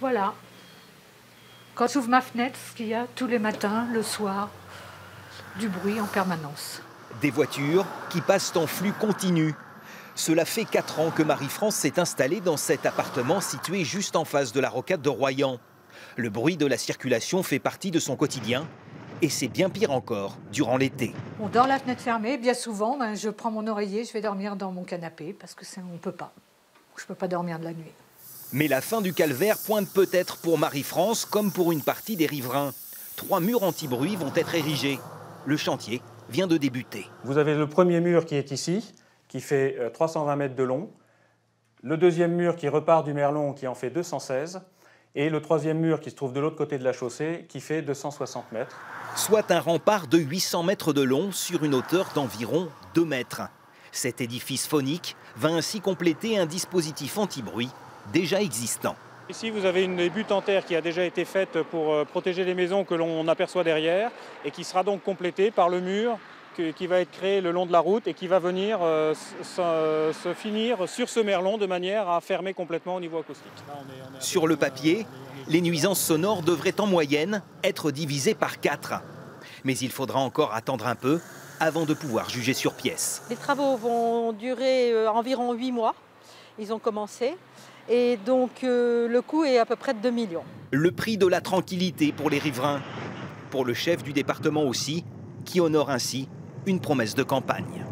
Voilà. Quand j'ouvre ma fenêtre, ce qu'il y a tous les matins, le soir, du bruit en permanence. Des voitures qui passent en flux continu. Cela fait 4 ans que Marie-France s'est installée dans cet appartement situé juste en face de la rocade de Royan. Le bruit de la circulation fait partie de son quotidien. Et c'est bien pire encore durant l'été. On dort la fenêtre fermée, bien souvent, je prends mon oreiller, je vais dormir dans mon canapé parce que on peut pas. Je peux pas dormir de la nuit. Mais la fin du calvaire pointe peut-être pour Marie-France comme pour une partie des riverains. 3 murs anti-bruit vont être érigés. Le chantier vient de débuter. Vous avez le premier mur qui est ici, qui fait 320 mètres de long. Le deuxième mur qui repart du Merlon, qui en fait 216. Et le troisième mur qui se trouve de l'autre côté de la chaussée, qui fait 260 mètres. Soit un rempart de 800 mètres de long sur une hauteur d'environ 2 mètres. Cet édifice phonique va ainsi compléter un dispositif anti-bruit déjà existant. Ici, vous avez une butte en terre qui a déjà été faite pour protéger les maisons que l'on aperçoit derrière et qui sera donc complétée par le mur qui va être créé le long de la route et qui va venir se finir sur ce merlon de manière à fermer complètement au niveau acoustique. Sur le papier, les nuisances sonores devraient en moyenne être divisées par 4. Mais il faudra encore attendre un peu avant de pouvoir juger sur pièce. Les travaux vont durer environ 8 mois. Ils ont commencé. Et donc le coût est à peu près de 2 millions. Le prix de la tranquillité pour les riverains. Pour le chef du département aussi, qui honore ainsi une promesse de campagne.